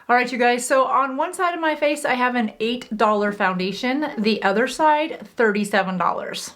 All right, you guys, so on one side of my face, I have an $8 foundation. The other side, $37.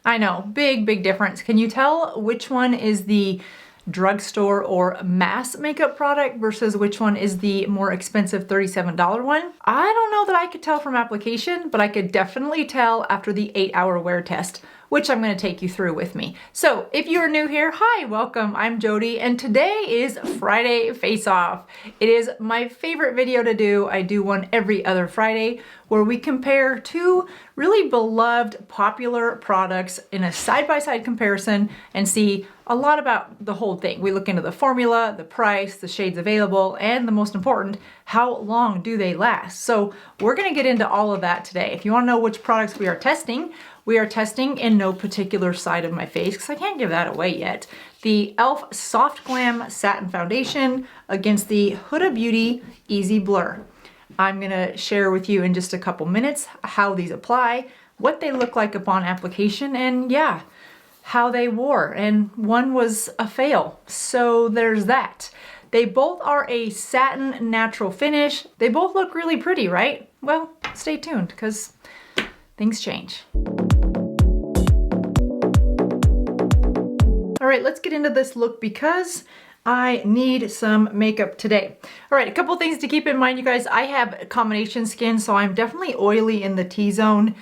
I know, big difference. Can you tell which one is the drugstore or mass makeup product versus which one is the more expensive $37 one? I don't know that I could tell from application, but I could definitely tell after the 8-hour wear test, which I'm going to take you through with me. So if you're new here, hi, welcome, I'm Jody, and today is Friday Face Off. It is my favorite video to do. I do one every other Friday where we compare two really beloved popular products in a side-by-side comparison and see a lot about the whole thing. We look into the formula, the price, the shades available, and the most important, how long do they last? So we're going to get into all of that today. If you want to know which products we are testing in no particular side of my face because I can't give that away yet. The e.l.f. Soft Glam Satin Foundation against the Huda Beauty Easy Blur. I'm gonna share with you in just a couple minutes how these apply, what they look like upon application, and yeah, how they wore. And one was a fail, so there's that. They both are a satin natural finish. They both look really pretty, right? Well, stay tuned because things change. All right, let's get into this look because I need some makeup today. All right, a couple things to keep in mind, you guys. I have combination skin, so I'm definitely oily in the T-zone,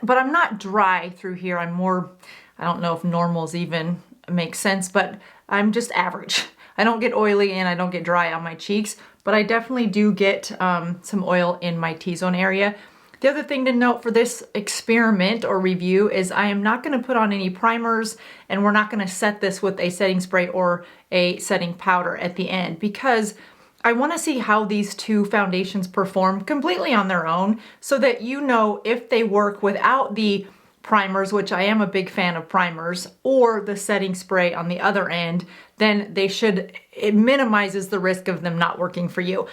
but I'm not dry through here. I'm more, I don't know if normals even make sense, but I'm just average. I don't get oily and I don't get dry on my cheeks, but I definitely do get some oil in my T-zone area. The other thing to note for this experiment or review is I am not going to put on any primers, and we're not going to set this with a setting spray or a setting powder at the end because I want to see how these two foundations perform completely on their own so that you know if they work without the primers, which I am a big fan of primers, or the setting spray on the other end, then it minimizes the risk of them not working for you.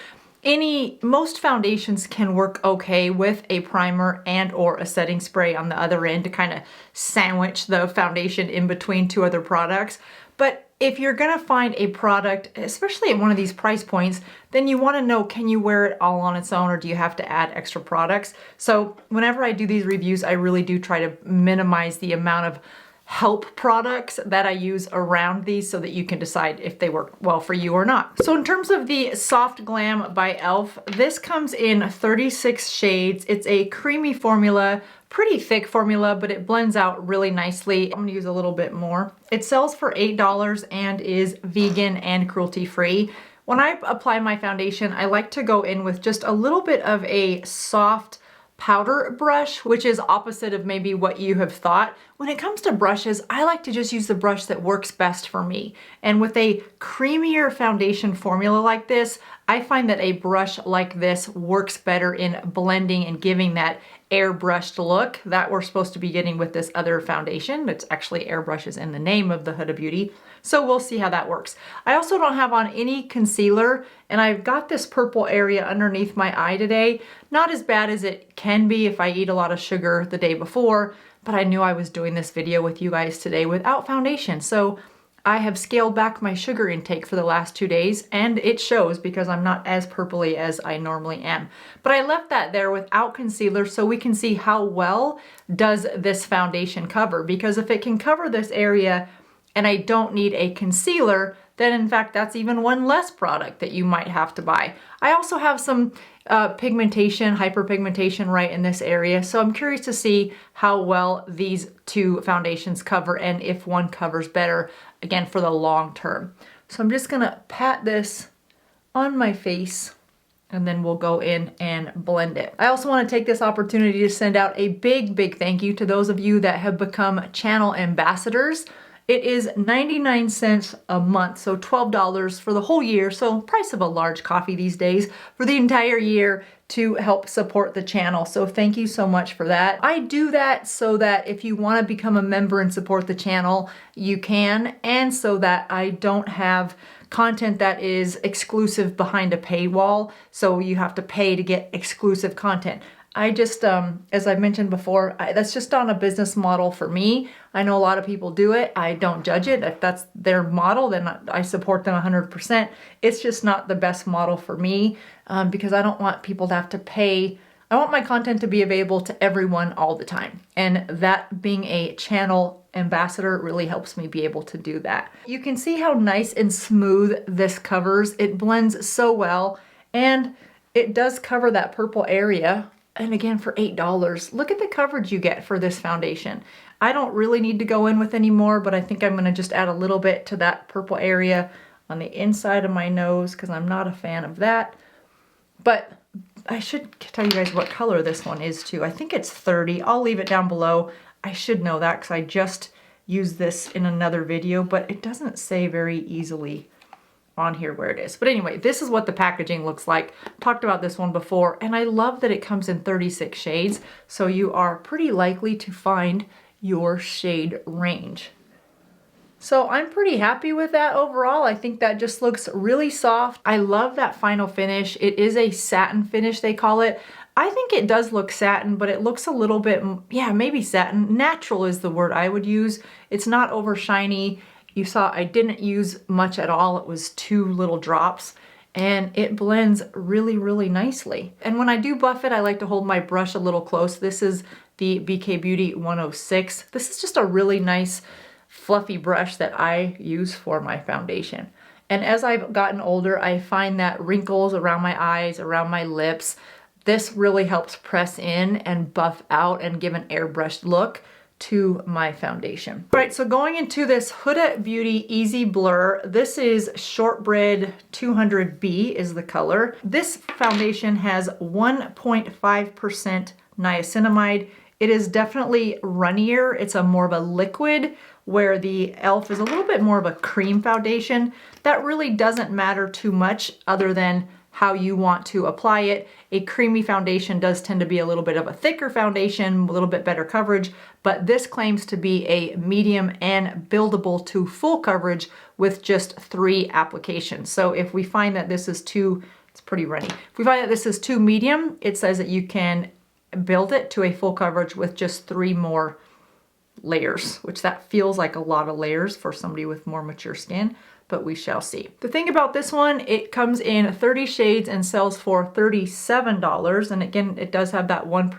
Most foundations can work okay with a primer and or a setting spray on the other end to kind of sandwich the foundation in between two other products. But if you're gonna find a product, especially at one of these price points, then you wanna know, can you wear it all on its own or do you have to add extra products? So whenever I do these reviews, I really do try to minimize the amount of help products that I use around these so that you can decide if they work well for you or not. So in terms of the Soft Glam by e.l.f., this comes in 36 shades. It's a creamy formula, pretty thick formula, but it blends out really nicely. I'm gonna use a little bit more. It sells for $8 and is vegan and cruelty-free. When I apply my foundation, I like to go in with just a little bit of a soft powder brush, which is opposite of maybe what you have thought. When it comes to brushes, I like to just use the brush that works best for me. And with a creamier foundation formula like this, I find that a brush like this works better in blending and giving that airbrushed look that we're supposed to be getting with this other foundation. It's actually airbrushes in the name of the Huda Beauty. So we'll see how that works. I also don't have on any concealer, and I've got this purple area underneath my eye today. Not as bad as it can be if I eat a lot of sugar the day before, but I knew I was doing this video with you guys today without foundation. So I have scaled back my sugar intake for the last 2 days, and it shows because I'm not as purpley as I normally am. But I left that there without concealer so we can see how well does this foundation cover, because if it can cover this area and I don't need a concealer, then in fact that's even one less product that you might have to buy. I also have some pigmentation, hyperpigmentation right in this area, so I'm curious to see how well these two foundations cover and if one covers better, again, for the long term. So I'm just gonna pat this on my face and then we'll go in and blend it. I also want to take this opportunity to send out a big thank you to those of you that have become channel ambassadors. It is 99 cents a month, so $12 for the whole year, so price of a large coffee these days for the entire year to help support the channel. So thank you so much for that. I do that so that if you want to become a member and support the channel, you can, and so that I don't have content that is exclusive behind a paywall, so you have to pay to get exclusive content. I just, as I mentioned before, that's just not a business model for me. I know a lot of people do it. I don't judge it. If that's their model, then I support them 100%. It's just not the best model for me because I don't want people to have to pay. I want my content to be available to everyone all the time. And that being a channel ambassador really helps me be able to do that. You can see how nice and smooth this covers. It blends so well, and it does cover that purple area. And again, for $8, look at the coverage you get for this foundation. I don't really need to go in with any more, but I think I'm gonna just add a little bit to that purple area on the inside of my nose because I'm not a fan of that. But I should tell you guys what color this one is too. I think it's 30. I'll leave it down below. I should know that because I just used this in another video, but it doesn't say very easily on here where it is. But anyway, this is what the packaging looks like. Talked about this one before, and I love that it comes in 36 shades, so you are pretty likely to find your shade range. So I'm pretty happy with that overall. I think that just looks really soft. I love that final finish. It is a satin finish, they call it. I think it does look satin, but it looks a little bit, yeah, maybe satin. Natural is the word I would use. It's not over shiny. You saw I didn't use much at all. It was 2 little drops, and it blends really, really nicely. And when I do buff it, I like to hold my brush a little close. This is the BK Beauty 106. This is just a really nice fluffy brush that I use for my foundation. And as I've gotten older, I find that wrinkles around my eyes, around my lips, this really helps press in and buff out and give an airbrushed look to my foundation. All right, so going into this Huda Beauty Easy Blur, this is Shortbread 200B is the color. This foundation has 1.5% niacinamide. It is definitely runnier. It's a more of a liquid, where the e.l.f. is a little bit more of a cream foundation. That really doesn't matter too much other than how you want to apply it. A creamy foundation does tend to be a little bit of a thicker foundation, a little bit better coverage, but this claims to be a medium and buildable to full coverage with just 3 applications. So if we find that this is too, it's pretty runny. If we find that this is too medium, it says that you can build it to a full coverage with just 3 more layers, which that feels like a lot of layers for somebody with more mature skin, but we shall see. The thing about this one, it comes in 30 shades and sells for $37. And again, it does have that 1%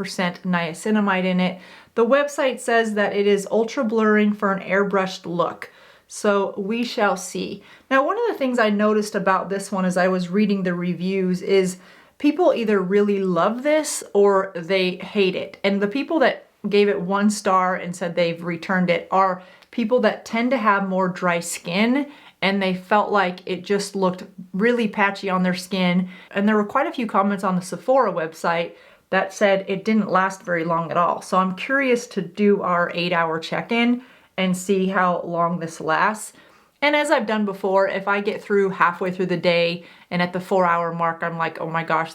niacinamide in it. The website says that it is ultra blurring for an airbrushed look. So we shall see. Now, one of the things I noticed about this one as I was reading the reviews is people either really love this or they hate it. And the people that gave it 1 star and said they've returned it are people that tend to have more dry skin, and they felt like it just looked really patchy on their skin. And there were quite a few comments on the Sephora website that said it didn't last very long at all. So I'm curious to do our 8-hour check-in and see how long this lasts. And as I've done before, if I get through halfway through the day and at the 4-hour mark, I'm like, oh my gosh,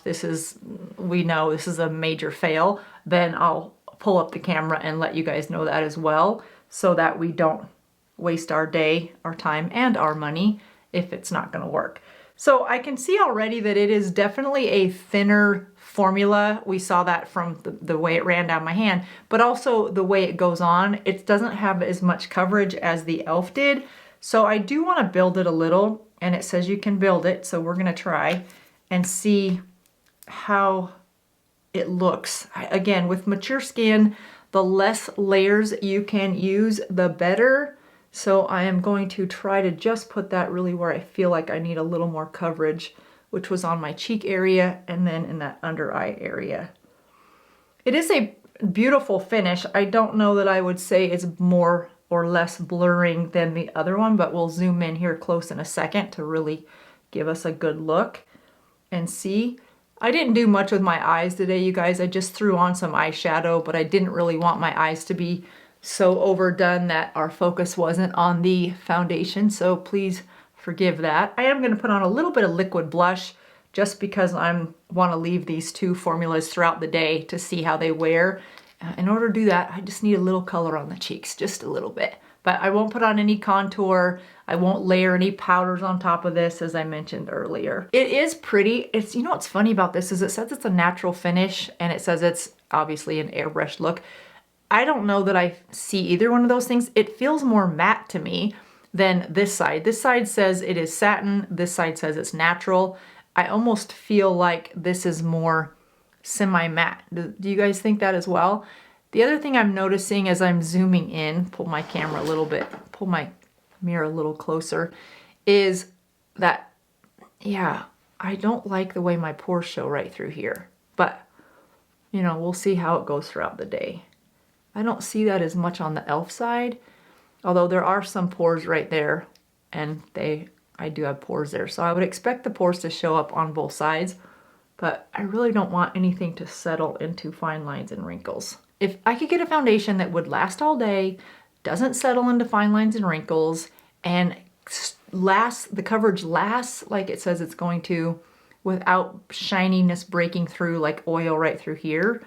we know this is a major fail, then I'll pull up the camera and let you guys know that as well, so that we don't waste our day, our time, and our money if it's not gonna work. So I can see already that it is definitely a thinner formula. We saw that from the way it ran down my hand, but also the way it goes on. It doesn't have as much coverage as the e.l.f. did. So I do wanna build it a little, and it says you can build it, so we're gonna try and see how it looks. Again, with mature skin, the less layers you can use, the better. So I am going to try to just put that really where I feel like I need a little more coverage, which was on my cheek area and then in that under eye area. It is a beautiful finish. I don't know that I would say it's more or less blurring than the other one, but we'll zoom in here close in a second to really give us a good look and see. I didn't do much with my eyes today, you guys. I just threw on some eyeshadow, but I didn't really want my eyes to be so overdone that our focus wasn't on the foundation, so please forgive that. I am gonna put on a little bit of liquid blush just because I wanna leave these 2 formulas throughout the day to see how they wear. In order to do that, I just need a little color on the cheeks, just a little bit. But I won't put on any contour. I won't layer any powders on top of this, as I mentioned earlier. It is pretty. It's, you know what's funny about this is it says it's a natural finish and it says it's obviously an airbrush look. I don't know that I see either one of those things. It feels more matte to me than this side. This side says it is satin. This side says it's natural. I almost feel like this is more semi-matte. Do you guys think that as well? The other thing I'm noticing as I'm zooming in, pull my camera a little bit, pull my mirror a little closer, is that, yeah, I don't like the way my pores show right through here. But, you know, we'll see how it goes throughout the day. I don't see that as much on the e.l.f. side, although there are some pores right there, and I do have pores there. So I would expect the pores to show up on both sides, but I really don't want anything to settle into fine lines and wrinkles. If I could get a foundation that would last all day, doesn't settle into fine lines and wrinkles, and the coverage lasts like it says it's going to, without shininess breaking through like oil right through here,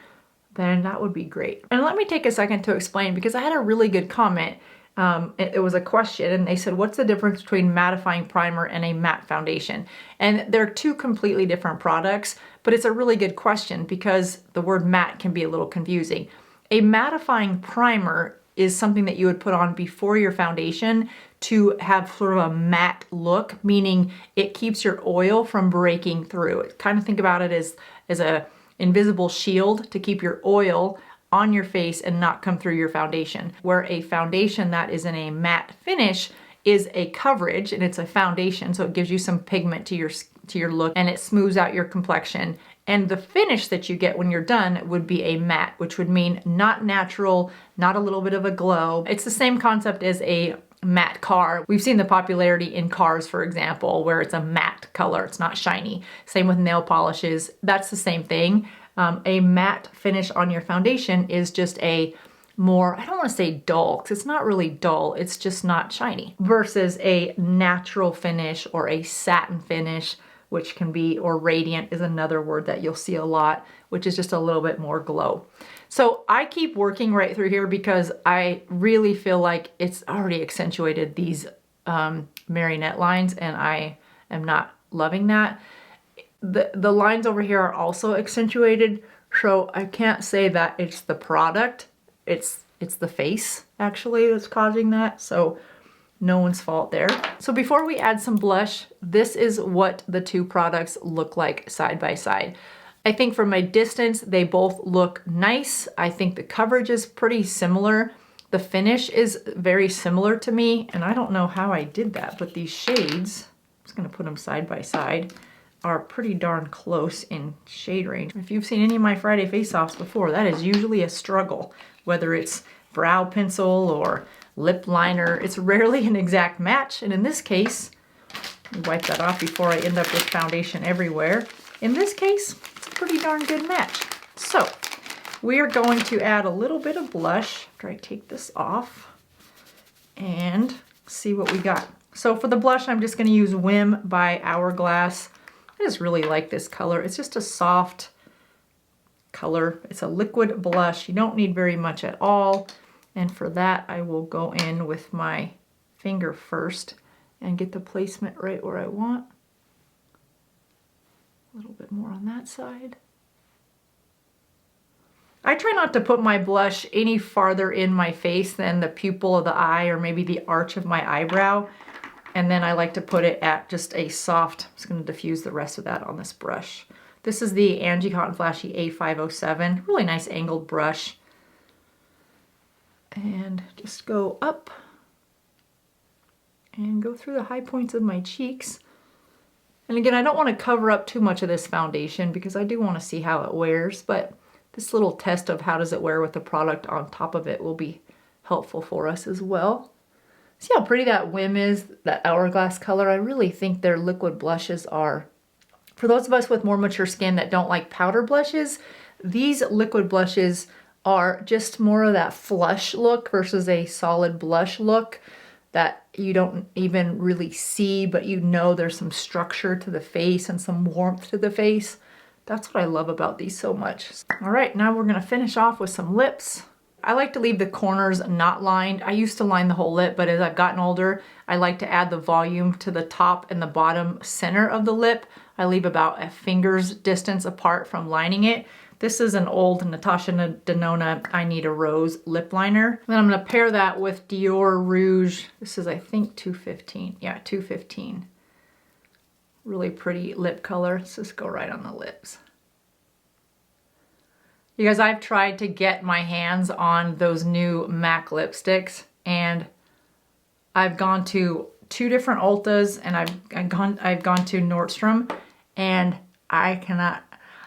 then that would be great. And let me take a second to explain, because I had a really good comment. It was a question and they said, what's the difference between mattifying primer and a matte foundation? And they're two completely different products, but it's a really good question because the word matte can be a little confusing. A mattifying primer is something that you would put on before your foundation to have sort of a matte look, meaning it keeps your oil from breaking through. Kind of think about it as a invisible shield to keep your oil on your face and not come through your foundation. Where a foundation that is in a matte finish is a coverage, and it's a foundation, so it gives you some pigment to your look and it smooths out your complexion. And the finish that you get when you're done would be a matte, which would mean not natural, not a little bit of a glow. It's the same concept as a matte car. We've seen the popularity in cars, for example, where it's a matte color, it's not shiny. Same with nail polishes, that's the same thing. A matte finish on your foundation is just a more, I don't want to say dull, because it's not really dull, it's just not shiny, versus a natural finish or a satin finish, which can be, or radiant is another word that you'll see a lot, which is just a little bit more glow. So I keep working right through here because I really feel like it's already accentuated these marionette lines, and I am not loving that. The lines over here are also accentuated, so I can't say that it's the product. It's the face actually that's causing that, so no one's fault there. So before we add some blush, this is what the two products look like side by side. I think from a distance, they both look nice. I think the coverage is pretty similar. The finish is very similar to me, and I don't know how I did that, but these shades, I'm just gonna put them side by side, are pretty darn close in shade range. If you've seen any of my Friday face-offs before, that is usually a struggle, whether it's brow pencil or lip liner. It's rarely an exact match, and in this case, let me wipe that off before I end up with foundation everywhere. In this case, it's a pretty darn good match. So we are going to add a little bit of blush after I take this off and see what we got. So for the blush, I'm just going to use Whim by Hourglass. I just really like this color. It's just a soft color. It's a liquid blush. You don't need very much at all. And for that, I will go in with my finger first and get the placement right where I want. A little bit more on that side. I try not to put my blush any farther in my face than the pupil of the eye or maybe the arch of my eyebrow. And then I like to put it at just a soft, I'm just going to diffuse the rest of that on this brush. This is the Angie Hot and Flashy A507, really nice angled brush. And just go up and go through the high points of my cheeks. And again, I don't want to cover up too much of this foundation because I do want to see how it wears, but this little test of how does it wear with the product on top of it will be helpful for us as well. See how pretty that Whim is, that Hourglass color? I really think their liquid blushes are, for those of us with more mature skin that don't like powder blushes, these liquid blushes are just more of that flush look versus a solid blush look that you don't even really see, but you know there's some structure to the face and some warmth to the face. That's what I love about these so much. All right, now we're gonna finish off with some lips. I like to leave the corners not lined. I used to line the whole lip, but as I've gotten older, I like to add the volume to the top and the bottom center of the lip. I leave about a finger's distance apart from lining it. This is an old Natasha Denona I Need a Rose lip liner. Then I'm gonna pair that with Dior Rouge. This is, I think, 215. Yeah, 215. Really pretty lip color. Let's just go right on the lips. You guys, I've tried to get my hands on those new MAC lipsticks, and I've gone to 2 different Ultas, and I've gone to Nordstrom, and I cannot.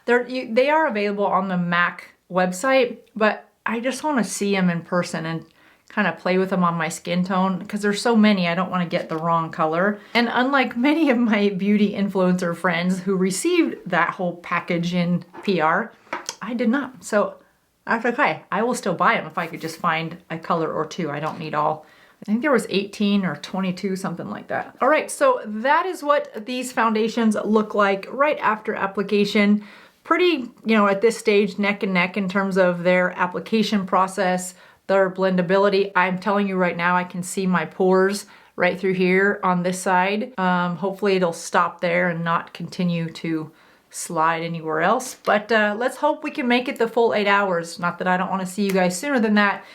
They are available on the MAC website, but I just want to see them in person and kind of play with them on my skin tone, because there's so many, I don't want to get the wrong color. And unlike many of my beauty influencer friends who received that whole package in PR, I did not. So that's okay. I will still buy them if I could just find a color or 2. I don't need all. I think there was 18 or 22, something like that. All right, so that is what these foundations look like right after application. Pretty, at this stage, neck and neck in terms of their application process, their blendability. I'm telling you right now, I can see my pores right through here on this side. Hopefully it'll stop there and not continue to slide anywhere else. But let's hope we can make it the full 8 hours. Not that I don't want to see you guys sooner than that,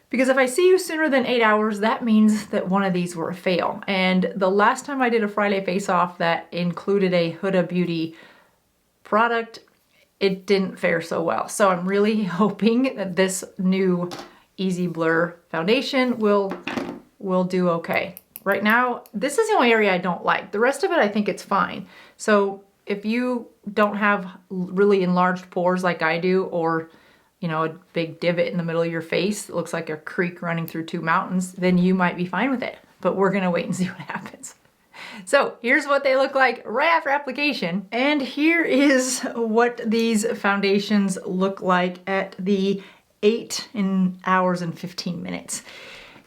because if I see you sooner than 8 hours, that means that one of these were a fail. And the last time I did a Friday face-off that included a Huda Beauty product, it didn't fare so well. So I'm really hoping that this new Easy Blur foundation will do okay. Right now, this is the only area I don't like. The rest of it, I think it's fine. So if you don't have really enlarged pores like I do, or a big divot in the middle of your face that looks like a creek running through 2 mountains, then you might be fine with it. But we're gonna wait and see what happens. So here's what they look like right after application. And here is what these foundations look like at the 8 hours and 15 minutes.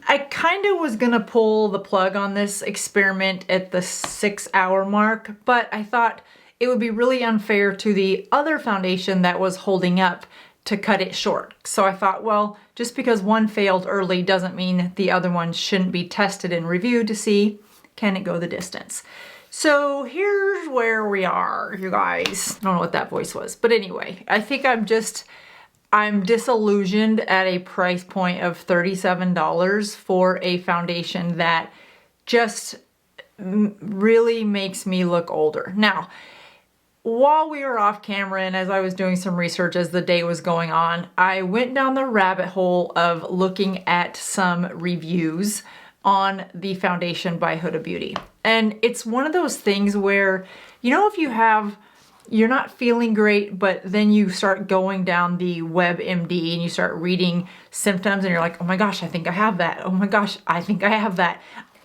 I kind of was gonna pull the plug on this experiment at the 6-hour mark, but I thought it would be really unfair to the other foundation that was holding up to cut it short. So I thought, well, just because one failed early doesn't mean the other one shouldn't be tested and reviewed to see, can it go the distance? So here's where we are, you guys. I don't know what that voice was, but anyway, I think I'm disillusioned at a price point of $37 for a foundation that just really makes me look older. Now, while we were off camera and as I was doing some research as the day was going on, I went down the rabbit hole of looking at some reviews on the foundation by Huda Beauty. And it's one of those things where, if you're not feeling great, but then you start going down the WebMD and you start reading symptoms and you're like, oh my gosh, I think I have that. Oh my gosh, I think I have that.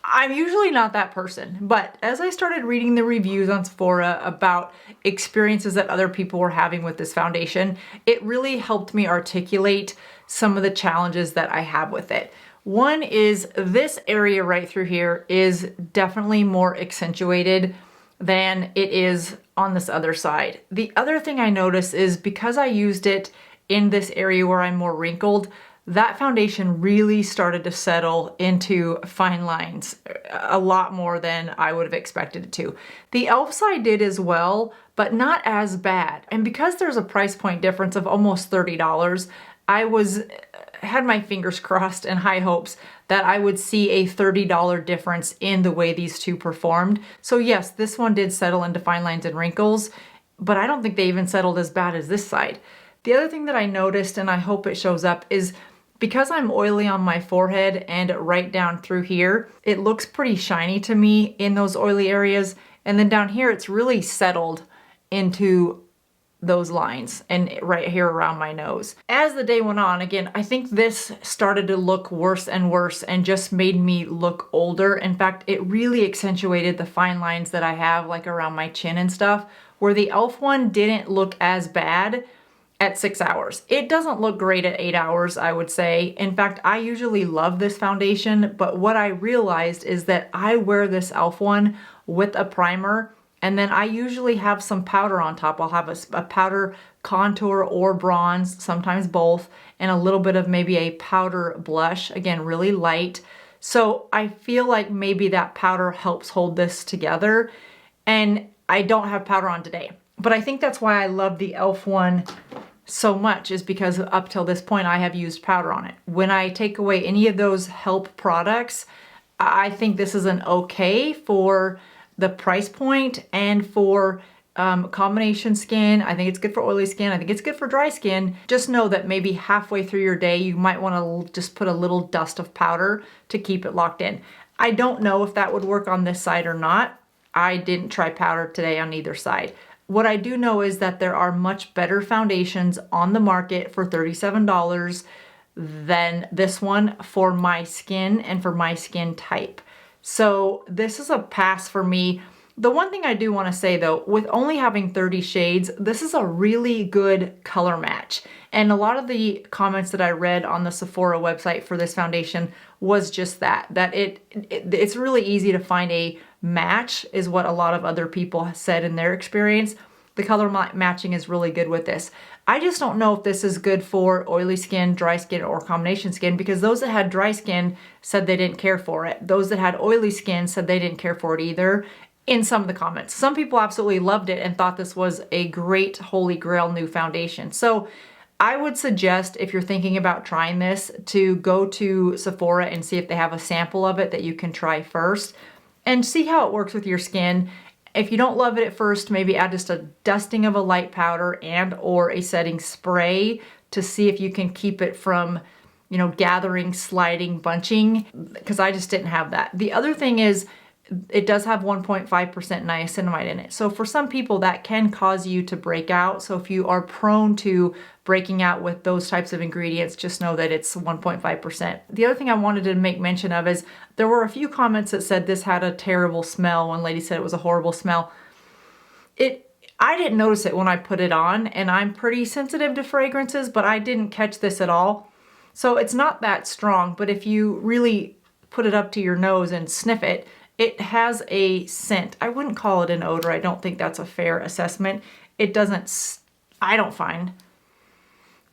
I'm usually not that person, but as I started reading the reviews on Sephora about experiences that other people were having with this foundation, it really helped me articulate some of the challenges that I have with it. One is this area right through here is definitely more accentuated than it is on this other side. The other thing I noticed is because I used it in this area where I'm more wrinkled, that foundation really started to settle into fine lines a lot more than I would have expected it to. The e.l.f. side did as well, but not as bad. And because there's a price point difference of almost $30, I had my fingers crossed and high hopes that I would see a $30 difference in the way these two performed. So yes, this one did settle into fine lines and wrinkles, but I don't think they even settled as bad as this side. The other thing that I noticed, and I hope it shows up, is because I'm oily on my forehead and right down through here, it looks pretty shiny to me in those oily areas. And then down here, it's really settled into those lines and right here around my nose. As the day went on, again, I think this started to look worse and worse and just made me look older. In fact, it really accentuated the fine lines that I have like around my chin and stuff, where the e.l.f. one didn't look as bad at 6 hours. It doesn't look great at 8 hours, I would say. In fact, I usually love this foundation, but what I realized is that I wear this e.l.f. one with a primer And then I usually have some powder on top. I'll have a powder contour or bronze, sometimes both, and a little bit of maybe a powder blush, again, really light. So I feel like maybe that powder helps hold this together. And I don't have powder on today. But I think that's why I love the e.l.f. one so much, is because up till this point I have used powder on it. When I take away any of those help products, I think this is an okay for the price point and for combination skin. I think it's good for oily skin. I think it's good for dry skin. Just know that maybe halfway through your day, you might want to just put a little dust of powder to keep it locked in. I don't know if that would work on this side or not. I didn't try powder today on either side. What I do know is that there are much better foundations on the market for $37 than this one for my skin and for my skin type. So this is a pass for me. The one thing I do want to say though, with only having 30 shades, this is a really good color match. And a lot of the comments that I read on the Sephora website for this foundation was just that it's really easy to find a match, is what a lot of other people said in their experience. The color matching is really good with this. I just don't know if this is good for oily skin, dry skin, or combination skin, because those that had dry skin said they didn't care for it. Those that had oily skin said they didn't care for it either in some of the comments. Some people absolutely loved it and thought this was a great holy grail new foundation. So I would suggest, if you're thinking about trying this, to go to Sephora and see if they have a sample of it that you can try first and see how it works with your skin. If you don't love it at first, maybe add just a dusting of a light powder and or a setting spray to see if you can keep it from, you know, gathering, sliding, bunching, because I just didn't have that. The other thing is it does have 1.5% niacinamide in it. So for some people that can cause you to break out. So if you are prone to breaking out with those types of ingredients, just know that it's 1.5%. The other thing I wanted to make mention of is there were a few comments that said this had a terrible smell. One lady said it was a horrible smell. I didn't notice it when I put it on, and I'm pretty sensitive to fragrances, but I didn't catch this at all. So it's not that strong, but if you really put it up to your nose and sniff it, it has a scent. I wouldn't call it an odor. I don't think that's a fair assessment. It doesn't, I don't find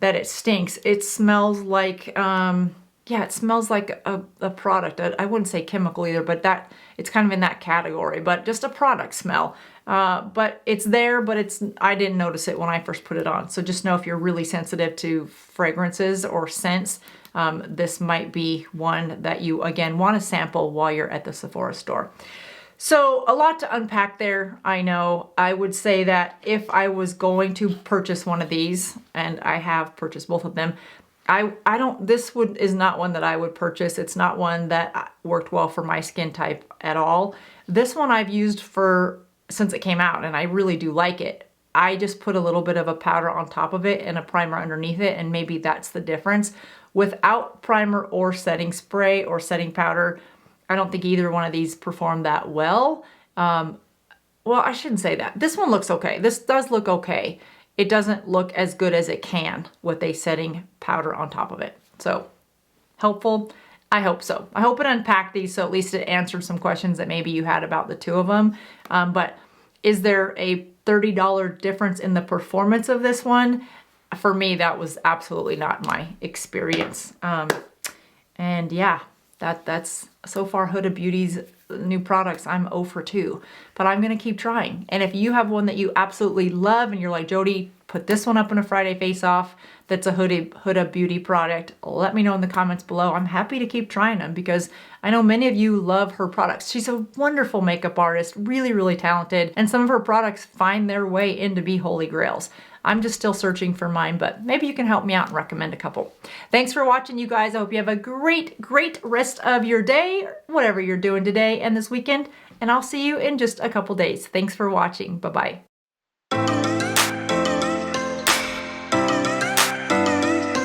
that it stinks. It smells like, yeah, it smells like a product. I wouldn't say chemical either, but that it's kind of in that category, but just a product smell. But it's there, but I didn't notice it when I first put it on. So just know if you're really sensitive to fragrances or scents, this might be one that you, again, want to sample while you're at the Sephora store. So a lot to unpack there, I know. I would say that if I was going to purchase one of these, and I have purchased both of them, this is not one that I would purchase. It's not one that worked well for my skin type at all. This one I've used since it came out, and I really do like it. I just put a little bit of a powder on top of it and a primer underneath it, and maybe that's the difference. Without primer or setting spray or setting powder, I don't think either one of these performed that well. Well, I shouldn't say that. This one looks okay. This does look okay. It doesn't look as good as it can with a setting powder on top of it. So, helpful? I hope so. I hope it unpacked these, so at least it answered some questions that maybe you had about the two of them. But is there a $30 difference in the performance of this one? For me, that was absolutely not my experience. And yeah, that's so far Huda Beauty's new products. I'm 0 for 2, but I'm gonna keep trying. And if you have one that you absolutely love and you're like, Jody, put this one up in a Friday face-off that's a Huda Beauty product, let me know in the comments below. I'm happy to keep trying them because I know many of you love her products. She's a wonderful makeup artist, really, really talented, and some of her products find their way in to be holy grails. I'm just still searching for mine, but maybe you can help me out and recommend a couple. Thanks for watching, you guys. I hope you have a great, great rest of your day, whatever you're doing today and this weekend, and I'll see you in just a couple days. Thanks for watching. Bye-bye.